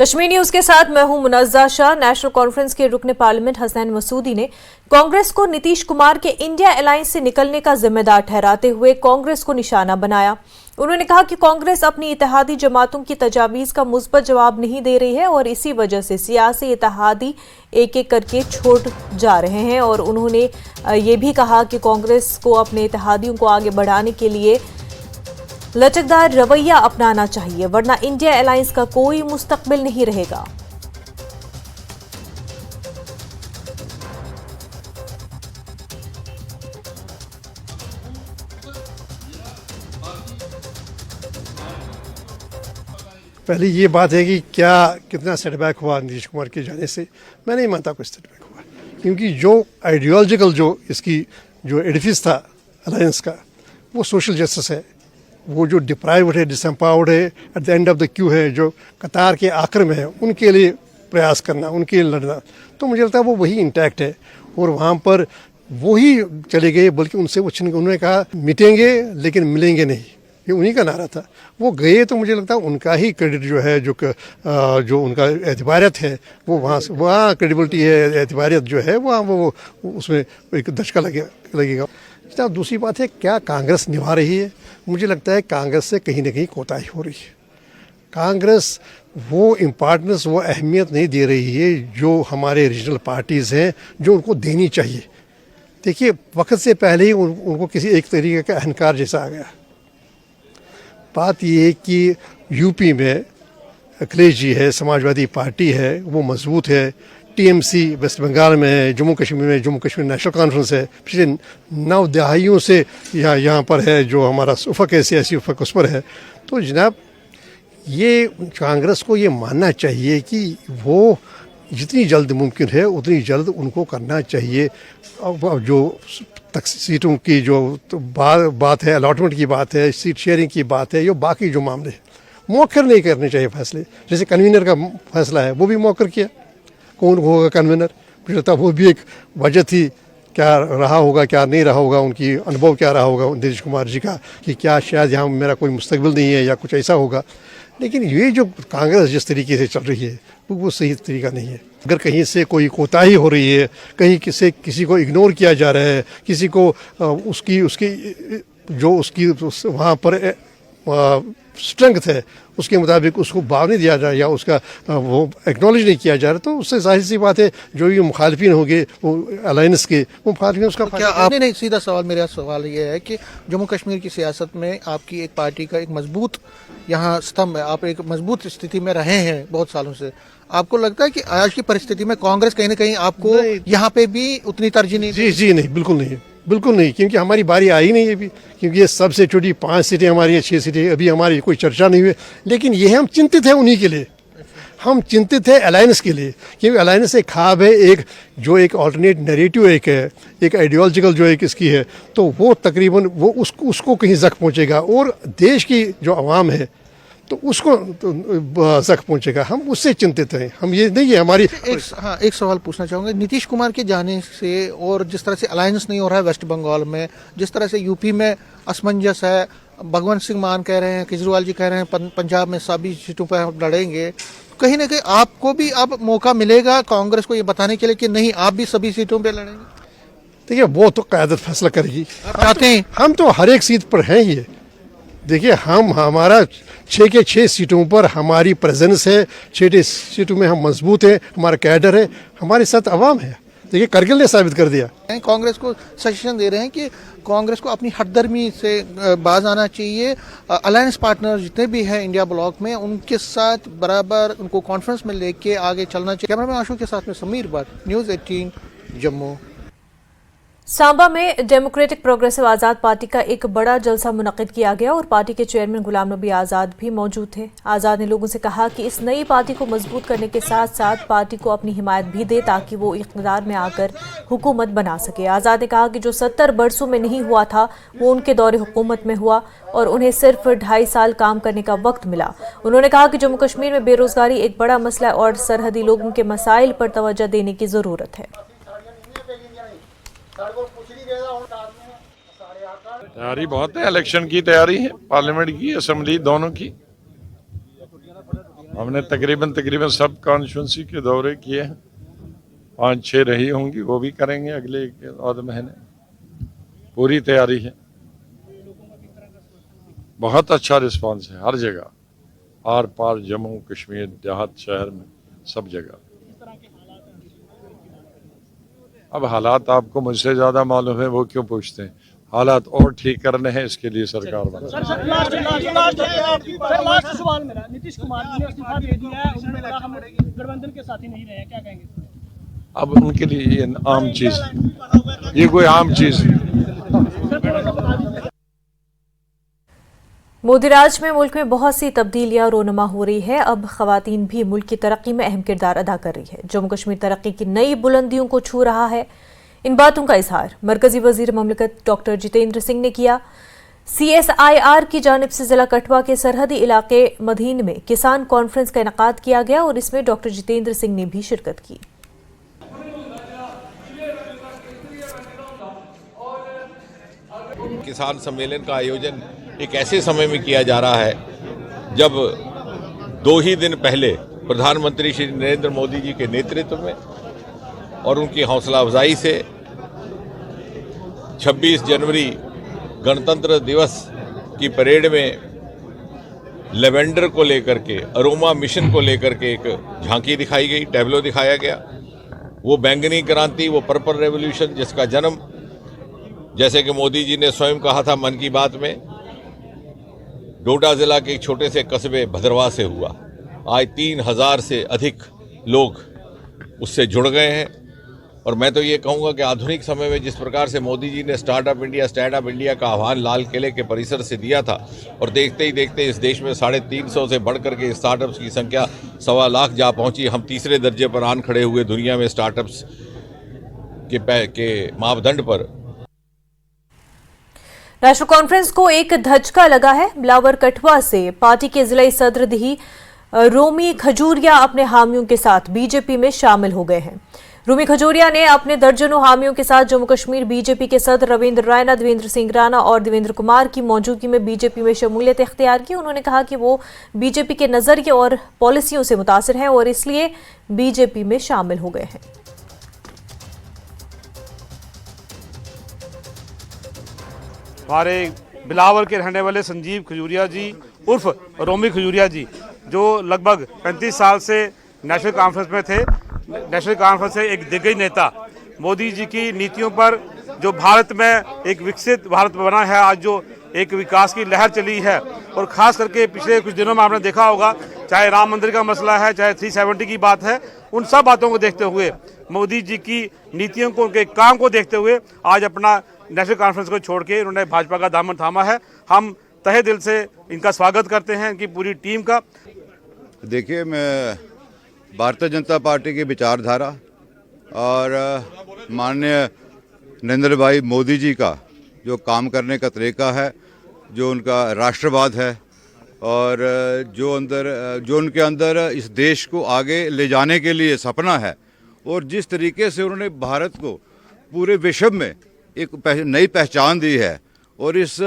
Kashmir news के साथ मैं हूं मुनज़्ज़ा शाह। नेशनल कॉन्फ्रेंस के रुकने पार्लियामेंट हसनैन मसूदी ने कांग्रेस को नीतीश कुमार के इंडिया अलायंस से निकलने का जिम्मेदार ठहराते हुए कांग्रेस को निशाना बनाया। उन्होंने कहा कि कांग्रेस अपनी इत्तेहादी जमातों की तजावीज का मुस्बत जवाब नहीं दे रही है और इसी वजह से सियासी इत्तेहादी एक एक करके छोड़ जा रहे हैं। और उन्होंने ये भी कहा कि कांग्रेस को अपने इत्तेहादियों को आगे बढ़ाने के लिए लचकदार रवैया अपनाना चाहिए, वरना इंडिया अलायंस का कोई मुस्तकबिल नहीं रहेगा। पहले ये बात है कि क्या कितना सेटबैक हुआ नीतीश कुमार के जाने से। मैं नहीं मानता कोई सेटबैक हुआ, क्योंकि जो आइडियोलॉजिकल जो इसकी जो एडिफिस था अलायंस का, वो सोशल जस्टिस है। वो जो डिप्राइव्ड है, डिसएम्पावर्ड है, at the end of the Q है, जो कतार के आखिर में है, उनके लिए प्रयास करना, उनके लिए लड़ना, तो मुझे लगता है वो वही इंटैक्ट है। और वहाँ पर वही चले गए, बल्कि उनसे उन्होंने कहा मिटेंगे लेकिन मिलेंगे नहीं, ये उन्हीं का नारा था। वो गए तो मुझे लगता है उनका ही क्रेडिट जो है, जो उनका एतबारियत है, वो वहाँ क्रेडिबिलिटी है, एतबारियत जो है वहाँ वो उसमें एक दशका लगेगा। दूसरी बात है, क्या कांग्रेस निभा रही है? मुझे लगता है कांग्रेस से कहीं ना कहीं कोताही हो रही है। कांग्रेस वो इम्पॉर्टेंस, वो अहमियत नहीं दे रही है जो हमारे रीजनल पार्टीज़ हैं, जो उनको देनी चाहिए। देखिए, वक्त से पहले ही उनको किसी एक तरीके का अहंकार जैसा आ गया। बात ये है कि यूपी में अखिलेश जी है, समाजवादी पार्टी है, वो मजबूत है। टीएमसी वेस्ट बंगाल में है, जम्मू कश्मीर नेशनल कॉन्फ्रेंस है, पिछले 9 दहाइयों से यहाँ पर है, जो हमारा उफक है, सियासी उफक, उस पर है। तो जनाब, ये कांग्रेस को ये मानना चाहिए कि वो जितनी जल्द मुमकिन है उतनी जल्द उनको करना चाहिए। जो सीटों की जो तो बात है, अलॉटमेंट की बात है, सीट शेयरिंग की बात है, ये बाकी जो मामले हैं, मौखर नहीं करने चाहिए फैसले। जैसे कन्वीनर का फैसला है, वो भी मौखर किया, कौन होगा कन्वीनर, मुझे लगता है वो भी एक वजह थी। क्या रहा होगा, क्या नहीं रहा होगा, उनकी अनुभव क्या रहा होगा नीतीश कुमार जी का, कि क्या शायद यहाँ मेरा कोई मुस्तकबिल नहीं है या कुछ ऐसा होगा। लेकिन ये जो कांग्रेस जिस तरीके से चल रही है, वो सही तरीका नहीं है। अगर कहीं से कोई कोताही हो रही है, कहीं किसी को इग्नोर किया जा रहा है, किसी को उसकी वहाँ पर स्ट्रेंथ है, उसके मुताबिक उसको भाव नहीं दिया जा रहा या उसका वो एक्नॉलेज नहीं किया जा रहा, तो उससे जाहिर सी बात है जो ये मुखालिफिन होंगे वो अलायंस के, वो मुखालिफिन उसका क्या आपने नहीं। सीधा सवाल, मेरा सवाल ये है कि जम्मू कश्मीर की सियासत में आपकी एक पार्टी का एक मजबूत यहाँ स्तंभ है, आप एक मजबूत स्थिति में रहे हैं बहुत सालों से। आपको लगता है कि आज की परिस्थिति में कांग्रेस कहीं ना कहीं आपको यहाँ पे भी उतनी तरजीह नहीं? जी नहीं, बिल्कुल नहीं, क्योंकि हमारी बारी आई नहीं है अभी, क्योंकि ये सबसे छोटी 5 सीटें हमारी, 6 सीटें, अभी हमारी कोई चर्चा नहीं हुई। लेकिन ये हम चिंतित हैं उन्हीं के लिए, हम चिंतित हैं अलायंस के लिए, क्योंकि अलायंस एक ख्वाब है, एक ऑल्टरनेट नैरेटिव एक आइडियोलॉजिकल जो एक इसकी है, तो वो तकरीबन वो उसको कहीं जख्म पहुँचेगा, और देश की जो आवाम है तो उसको जख्म पहुँचेगा। हम उससे चिंतित हैं, हम ये नहीं है हमारी। एक सवाल पूछना चाहूँगा, नीतीश कुमार के जाने से और जिस तरह से अलायंस नहीं हो रहा है वेस्ट बंगाल में, जिस तरह से यूपी में असमंजस है, भगवंत सिंह मान कह रहे हैं, केजरीवाल जी कह रहे हैं पंजाब में सभी सीटों पर हम लड़ेंगे, कहीं ना कहीं आपको भी अब मौका मिलेगा कांग्रेस को ये बताने के लिए कि नहीं, आप भी सभी सीटों पर लड़ेंगे? देखिए, वो तो क़यादत फैसला करेगी। चाहते हैं हम तो हर एक सीट पर हैं ही। देखिए, हमारा 6 के 6 सीटों पर हमारी प्रेजेंस है, 6 सीटों में हम मजबूत हैं, हमारा कैडर है, हमारे साथ अवाम है। देखिए, करगिल ने साबित कर दिया। कांग्रेस को सजेशन दे रहे हैं कि कांग्रेस को अपनी हटदर्मी से बाज आना चाहिए, अलायंस पार्टनर जितने भी हैं इंडिया ब्लॉक में, उनके साथ बराबर उनको कॉन्फ्रेंस में लेके आगे चलना चाहिए। कैमरामैन आशु के साथ में समीर भट्ट, न्यूज़ 18 जम्मू। सांबा में डेमोक्रेटिक प्रोग्रेसिव आजाद पार्टी का एक बड़ा जलसा मुनक्किद किया गया और पार्टी के चेयरमैन गुलाम नबी आजाद भी मौजूद थे। आजाद ने लोगों से कहा कि इस नई पार्टी को मजबूत करने के साथ साथ पार्टी को अपनी हिमायत भी दे ताकि वो इख्तियार में आकर हुकूमत बना सके। आजाद ने कहा कि जो 70 बरसों में नहीं हुआ था वो उनके दौरे हुकूमत में हुआ और उन्हें सिर्फ 2.5 साल काम करने का वक्त मिला। उन्होंने कहा कि जम्मू कश्मीर में बेरोजगारी एक बड़ा मसला है और सरहदी लोगों के मसाइल पर तवज्जो देने की जरूरत है। तैयारी बहुत है, इलेक्शन की तैयारी है, पार्लियामेंट की, असेंबली दोनों की। हमने तकरीबन सब कॉन्स्टिट्यूंसी के दौरे किए हैं, 5-6 रही होंगी, वो भी करेंगे अगले 1 महीने। पूरी तैयारी है, बहुत अच्छा रिस्पांस है हर जगह, आर पार, जम्मू कश्मीर, देहात, शहर में, सब जगह। अब हालात आपको मुझसे ज्यादा मालूम है, वो क्यों पूछते हैं? हालात और ठीक करने हैं, इसके लिए सरकार बना। लास्ट सवाल मेरा, नीतीश कुमार जी ने इस्तीफा दे दिया है, उन्होंने बोला हम गठबंधन के साथी नहीं रहे हैं, क्या कहेंगे? अब उनके लिए ये आम चीज, ये कोई आम चीज मोदी राज में मुल्क में बहुत सी तब्दीलियां रोनुमा हो रही है। अब खवातीन भी मुल्क की तरक्की में अहम किरदार अदा कर रही है। जम्मू कश्मीर तरक्की की नई बुलंदियों को छू रहा है। इन बातों का इजहार मरकजी वजीर ममलकत डॉक्टर जितेंद्र सिंह ने किया। CSIR की जानिब से जिला कठुआ के सरहदी इलाके मदीन में किसान कॉन्फ्रेंस का इनेकाद किया गया और इसमें डॉक्टर जितेंद्र सिंह ने भी शिरकत की। किसान सम्मेलन का आयोजन एक ऐसे समय में किया जा रहा है जब 2 ही दिन पहले प्रधानमंत्री श्री नरेंद्र मोदी जी के नेतृत्व में और उनकी हौसला अफजाई से 26 जनवरी गणतंत्र दिवस की परेड में लेवेंडर को लेकर के, अरोमा मिशन को लेकर के एक झांकी दिखाई गई, टैब्लो दिखाया गया। वो बैंगनी क्रांति, वो पर्पल रेवोल्यूशन, जिसका जन्म, जैसे कि मोदी जी ने स्वयं कहा था मन की बात में, डोडा जिला के एक छोटे से कस्बे भद्रवाह से हुआ। आज 3000 से अधिक लोग उससे जुड़ गए हैं। और मैं तो ये कहूँगा कि आधुनिक समय में जिस प्रकार से मोदी जी ने startup India, stand up India का आह्वान लाल किले के परिसर से दिया था, और देखते ही देखते इस देश में 350 से बढ़कर के स्टार्टअप्स की संख्या 1.25 लाख जा पहुंची। हम तीसरे दर्जे पर आन खड़े हुए दुनिया में स्टार्टअप्स के मापदंड पर। नेशनल कॉन्फ्रेंस को एक धचका लगा है। बिलावर कठुआ से पार्टी के जिला सदर दी रोमी खजूरिया अपने हामियों के साथ बीजेपी में शामिल हो गए हैं। रोमी खजूरिया ने अपने दर्जनों हामियों के साथ जम्मू कश्मीर बीजेपी के सदर रविंद्र रायना, देवेंद्र सिंह राणा और देवेंद्र कुमार की मौजूदगी में बीजेपी में शमूलियत इख्तियार की। उन्होंने कहा कि वो बीजेपी के नजरिए और पॉलिसियों से मुतासिर हैं और इसलिए बीजेपी में शामिल हो गए हैं। हमारे बिलावर के रहने वाले संजीव खजूरिया जी उर्फ रोमी खजूरिया जी, जो लगभग 35 साल से नेशनल कॉन्फ्रेंस में थे, नेशनल कॉन्फ्रेंस से एक दिग्गज नेता, मोदी जी की नीतियों पर जो भारत में एक विकसित भारत बना है, आज जो एक विकास की लहर चली है, और ख़ास करके पिछले कुछ दिनों में आपने देखा होगा, चाहे राम मंदिर का मसला है, चाहे 370 की बात है, उन सब बातों को देखते हुए, मोदी जी की नीतियों को, उनके काम को देखते हुए आज अपना नेशनल कॉन्फ्रेंस को छोड़ के इन्होंने भाजपा का दामन थामा है। हम तहे दिल से इनका स्वागत करते हैं, इनकी पूरी टीम का। देखिए, मैं भारतीय जनता पार्टी की विचारधारा और माननीय नरेंद्र भाई मोदी जी का जो काम करने का तरीका है, जो उनका राष्ट्रवाद है, और जो उनके अंदर इस देश को आगे ले जाने के लिए सपना है, और जिस तरीके से उन्होंने भारत को पूरे विश्व में एक नई पहचान दी है, और इस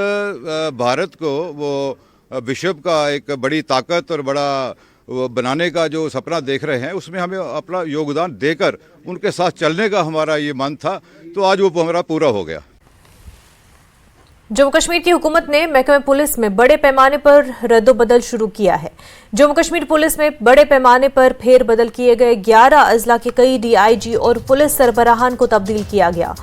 भारत को वो विश्व का एक बड़ी ताकत और बड़ा बनाने का जो सपना देख रहे हैं, उसमें हमें अपना योगदान देकर उनके साथ चलने का हमारा ये मन था, तो आज वो हमारा पूरा हो गया। जम्मू कश्मीर की हुकूमत ने महकमे पुलिस में बड़े पैमाने पर रद्दोबदल शुरू किया है। जम्मू कश्मीर पुलिस में बड़े पैमाने पर फेरबदल किए गए। 11 अजला के कई DIG और पुलिस सरबराहान को तब्दील किया गया।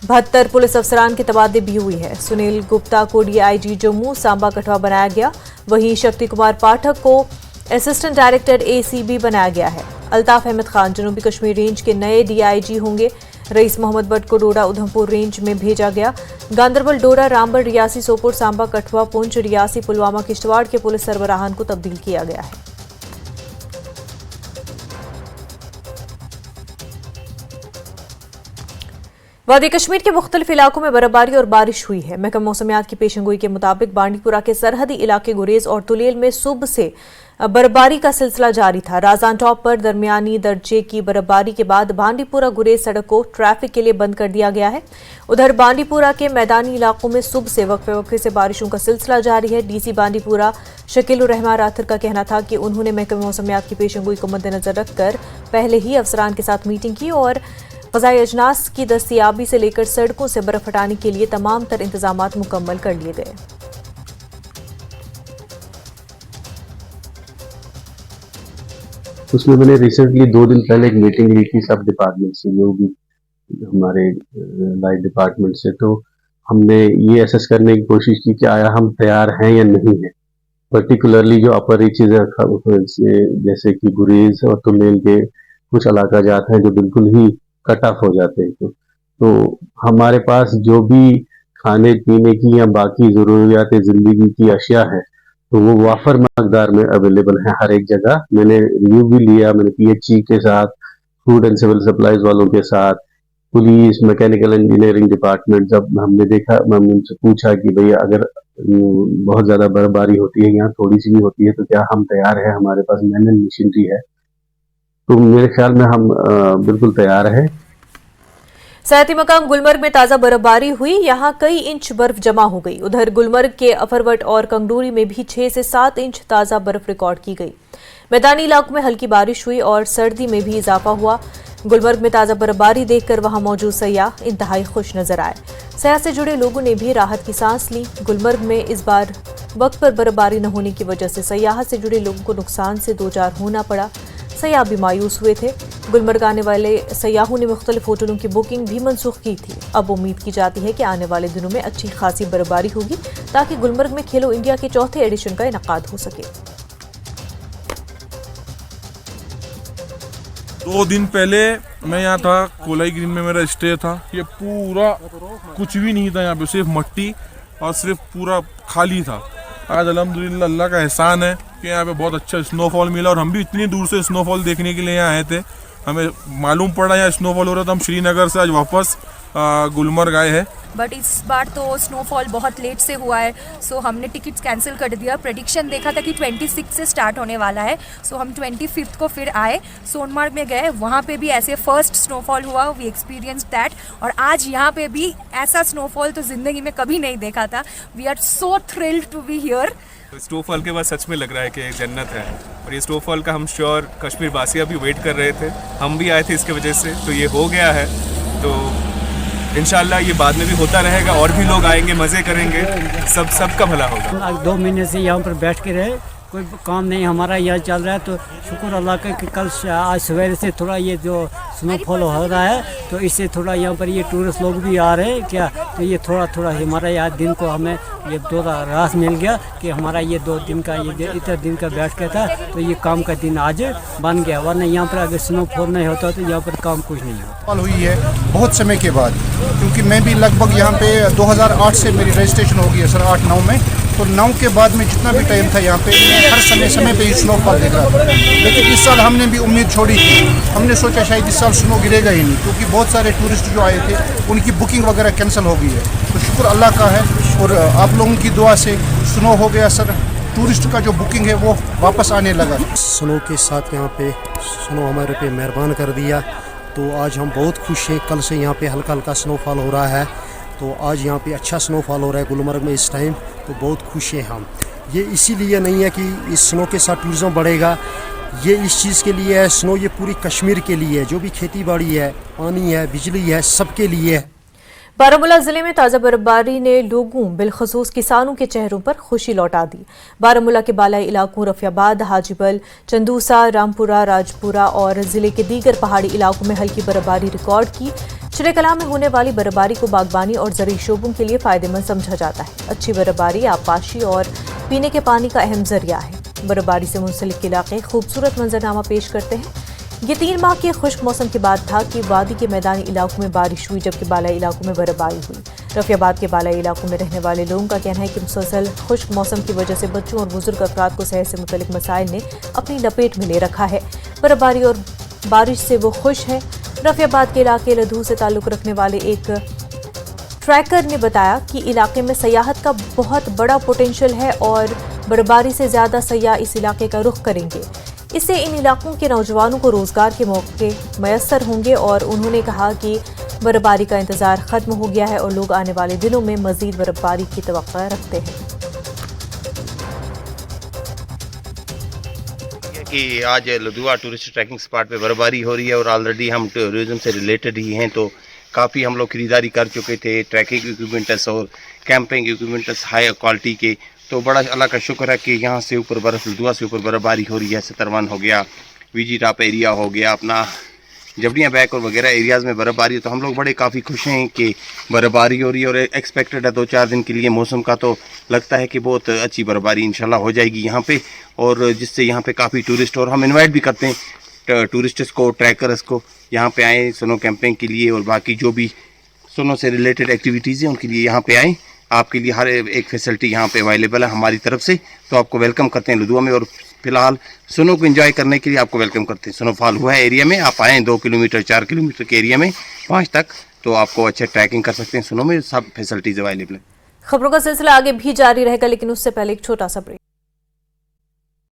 72 पुलिस अफसरान की तबादली भी हुई है। सुनील गुप्ता को DIG जम्मू सांबा कठुआ बनाया गया। वहीं शक्ति कुमार पाठक को असिस्टेंट डायरेक्टर ACB बनाया गया है। अल्ताफ अहमद खान जनूबी कश्मीर रेंज के नए DIG होंगे। रईस मोहम्मद भट्ट को डोडा उधमपुर रेंज में भेजा गया। गांदरबल, डोडा, रामबन, रियासी, सोपोर, सांबा, कठुआ, पुंछ, रियासी, पुलवामा, किश्तवाड़ के पुलिस सरबराहान को तब्दील किया गया है। वादी कश्मीर के मुख्तलिफ इलाकों में बर्फबारी और बारिश हुई है। महकमा मौसमियात की पेशेंगोई के मुताबिक बांडीपुरा के सरहदी इलाके गुरेज और तुलेल में सुबह से बर्फबारी का सिलसिला जारी था। राजान टॉप पर दरमियानी दर्जे की बर्फबारी के बाद बांडीपुरा गुरेज सड़क को ट्रैफिक के लिए बंद कर दिया गया है। उधर बांडीपुरा के मैदानी इलाकों में सुबह से वक्फे से बारिशों का सिलसिला जारी है। डीसी बांडीपुरा शकीलुर रहमान राथर का कहना था कि उन्होंने महकमा मौसमियात की पेशेंगोई को मद्देनजर रखकर पहले ही अफसरान के साथ मीटिंग की और ग़िज़ाई अजनास की दस्तियाबी से लेकर सड़कों से बर्फ हटाने के लिए तमाम तर इंतजामात मुकम्मल कर लिए गए। उसमें मैंने रिसेंटली 2 दिन पहले एक मीटिंग ली थी सब डिपार्टमेंट से, जो भी हमारे लाइट डिपार्टमेंट से, तो हमने ये असेस करने की कोशिश की कि आया हम तैयार हैं या नहीं है। पर्टिकुलरली जो अपर रीचेज जैसे कि गुरेज और तुलेल के कुछ इलाका जाते हैं जो बिल्कुल ही कट ऑफ हो जाते हैं, तो हमारे पास जो भी खाने पीने की या बाकी ज़रूरियात ज़िंदगी की अशिया है तो वो वाफर मकदार में अवेलेबल है हर एक जगह। मैंने रिव्यू भी लिया, मैंने पीएचई के साथ, फूड एंड सिविल सप्लाईज वालों के साथ, पुलिस, मैकेनिकल इंजीनियरिंग डिपार्टमेंट, जब हमने देखा, मैंने उनसे पूछा कि भैया अगर बहुत ज़्यादा बर्फबारी होती है, यहाँ थोड़ी सी भी होती है, तो क्या हम तैयार है, हमारे पास मैनुअल मशीनरी है? तो मेरे ख्याल में हम बिल्कुल तैयार है। सयाती मकाम गुलमर्ग में ताज़ा बर्फबारी हुई, यहाँ कई इंच बर्फ जमा हो गई। उधर गुलमर्ग के अफरवट और कंगडूरी में भी 6 से 7 इंच ताज़ा बर्फ रिकॉर्ड की गई। मैदानी इलाकों में हल्की बारिश हुई और सर्दी में भी इजाफा हुआ। गुलमर्ग में ताज़ा बर्फबारी देखकर वहां मौजूद सयाह इंतहाई खुश नजर आए। सयाह से जुड़े लोगों ने भी राहत की सांस ली। गुलमर्ग में इस बार वक्त पर बर्फबारी न होने की वजह से सयाह से जुड़े लोगों को नुकसान से दो चार होना पड़ा। सयाह भी मायूस हुए थे। गुलमर्ग आने वाले सयाहों ने मुख्तलिफ होटलों की बुकिंग भी मनसूख की थी। अब उम्मीद की जाती है कि आने वाले दिनों में अच्छी खासी बर्फबारी होगी ताकि गुलमर्ग में खेलो इंडिया के चौथे एडिशन का इनेकाद हो सके। 2 दिन पहले मैं यहाँ था, कोलाई ग्रीन में मेरा स्टे था। ये पूरा कुछ भी नहीं था यहाँ पे, सिर्फ मट्टी और सिर्फ पूरा खाली था। आज अल्हम्दुलिल्लाह अल्लाह का एहसान है कि यहाँ पे बहुत अच्छा स्नोफॉल मिला और हम भी इतनी दूर से स्नोफॉल देखने के लिए यहाँ आए थे। हमें मालूम पड़ा यहाँ स्नोफॉल हो रहा था, हम श्रीनगर से आज वापस गुलमर्ग आए हैं। बट इस बार तो स्नोफॉल बहुत लेट से हुआ है, सो हमने टिकट्स कैंसिल कर दिया। प्रेडिक्शन देखा था कि 26 से स्टार्ट होने वाला है, सो हम 25 को फिर आए, सोनमार्ग में गए, वहाँ पे भी ऐसे फर्स्ट स्नोफॉल हुआ, वी एक्सपीरियंस दैट। और आज यहाँ पे भी ऐसा स्नोफॉल तो ज़िंदगी में कभी नहीं देखा था। We are so thrilled to be here. Snowfall के बाद सच में लग रहा है कि जन्नत है, और ये स्नोफॉल का हम श्योर कश्मीर वासियाँ भी वेट कर रहे थे, हम भी आए थे इसके वजह से, तो ये हो गया है। तो इंशाल्लाह ये बाद में भी होता रहेगा और भी लोग आएंगे, मज़े करेंगे, सबका भला होगा। 2 महीने से यहाँ पर बैठ के रहे, कोई काम नहीं हमारा यहाँ चल रहा है, तो शुक्र अल्लाह का कि कल आज सवेरे से थोड़ा ये जो स्नोफॉल हो रहा है तो इससे थोड़ा यहाँ पर ये टूरिस्ट लोग भी आ रहे हैं क्या, तो ये थोड़ा हमारा यहाँ दिन को हमें ये थोड़ा राहत मिल गया कि हमारा ये 2 दिन का ये इतना दिन का बैठ के था, तो ये काम का दिन आज बन गया। वरना यहाँ पर अगर स्नोफॉल नहीं होता तो यहाँ पर काम कुछ नहीं होता। हुई है बहुत समय के बाद, क्योंकि मैं भी लगभग यहाँ पे 2008 से मेरी रजिस्ट्रेशन हो गई है सर, 8-9 में, तो 9 के बाद में जितना भी टाइम था यहाँ पे मैं हर समय पे स्नोफॉल देख रहा था। लेकिन इस साल हमने भी उम्मीद छोड़ी थी, हमने सोचा शायद इस साल स्नो गिरेगा ही नहीं, क्योंकि बहुत सारे टूरिस्ट जो आए थे उनकी बुकिंग वगैरह कैंसिल हो गई है। तो शुक्र अल्लाह का है और आप लोगों की दुआ से स्नो हो गया सर, टूरिस्ट का जो बुकिंग है वो वापस आने लगा। स्नो के साथ यहाँ पे स्नो हमारे पे मेहरबान कर दिया, तो आज हम बहुत खुश हैं। कल से यहाँ पे हल्का हल्का स्नोफॉल हो रहा है, तो आज यहाँ पे अच्छा स्नोफॉल हो रहा है गुलमर्ग में इस टाइम, तो बहुत खुश हैं हम। ये इसीलिए नहीं है कि इस स्नो के साथ टूरिज़्म बढ़ेगा, ये इस चीज़ के लिए है, स्नो ये पूरी कश्मीर के लिए है, जो भी खेती बाड़ी है, पानी है, बिजली है, सबके लिए है। बारामूला जिले में ताज़ा बर्फबारी ने लोगों बिलखसूस किसानों के चेहरों पर खुशी लौटा दी। बारामूला के बालाई इलाकों रफियाबाद, हाजीबल, चंदूसा, रामपुरा, राजपुरा और जिले के दीगर पहाड़ी इलाकों में हल्की बर्फबारी रिकॉर्ड की। श्रीकला में होने वाली बर्फबारी को बागबानी और ज़रूरी शोबों के लिए फ़ायदेमंद समझा जाता है। अच्छी बर्फबारी आबपाशी और पीने के पानी का अहम जरिया है। बर्फबारी से मुंसलिक इलाके खूबसूरत मंजरनामा पेश करते हैं। ये 3 माह के खुश्क मौसम के बाद था कि वादी के मैदानी इलाकों में बारिश हुई, जबकि बालाई इलाकों में बर्फबारी हुई। रफियाबाद के बालाई इलाकों में रहने वाले लोगों का कहना है कि मुसलसल खुश्क मौसम की वजह से बच्चों और बुजुर्ग अफराद को सेहत से मुतल्लिक मसाइल ने अपनी लपेट में ले रखा है। बर्फबारी और बारिश से वो खुश है। रफियाबाद के इलाके लधू से ताल्लुक रखने वाले एक ट्रैकर ने बताया कि इलाके में सयाहत का बहुत बड़ा पोटेंशियल है और बर्फबारी से ज्यादा सयाह इस इलाके का रुख करेंगे। इससे इन इलाकों के नौजवानों को रोजगार के मौके मयसर होंगे और उन्होंने कहा कि बर्फबारी का इंतजार खत्म हो गया है और लोग आने वाले दिनों में मजीद बर्फबारी की तवक्को रखते हैं। कि आज लुधुआ टूरिस्ट ट्रैकिंग स्पॉट पे बर्फबारी हो रही है और ऑलरेडी हम टूरिज्म से रिलेटेड ही हैं, तो काफ़ी हम लोग खरीदारी कर चुके थे ट्रैकिंग इक्विपमेंट्स और कैंपिंग इक्विपमेंट्स हाई क्वालिटी के। तो बड़ा अल्लाह का शुक्र है कि यहाँ से ऊपर बर्फ़ लुधुआ से ऊपर बर्फबारी हो रही है। सतरवन हो गया, वीजी टॉप एरिया हो गया, अपना जबड़ियाँ बैक और वगैरह एरियाज़ में बर्फबारी है। तो हम लोग बड़े काफ़ी खुश हैं कि बर्फबारी हो रही है और एक्सपेक्टेड है 2-4 दिन के लिए मौसम का, तो लगता है कि बहुत अच्छी बर्फबारी इंशाल्लाह हो जाएगी यहाँ पे, और जिससे यहाँ पे काफ़ी टूरिस्ट, और हम इनवाइट भी करते हैं टूरिस्ट्स को, ट्रैकर्स को यहाँ पे आएँ स्नो कैंपिंग के लिए और बाकी जो भी स्नो से रिलेटेड एक्टिविटीज़ हैं उनके लिए यहाँ पे आएँ। आपके लिए हर एक फैसिलिटी यहाँ पे अवेलेबल है हमारी तरफ से, तो आपको वेलकम करते हैं लुधुआ में। और फिलहाल स्नो को एंजॉय करने के लिए आपको वेलकम करते हैं। स्नोफॉल हुआ है एरिया में, आप आएँ 2 किलोमीटर 4 किलोमीटर के एरिया में 5 तक, तो आपको अच्छे ट्रैकिंग कर सकते हैं। स्नो में सब फैसिलिटीज़ अवेलेबल है। खबरों का सिलसिला आगे भी जारी रहेगा, लेकिन उससे पहले एक छोटा सा ब्रेक।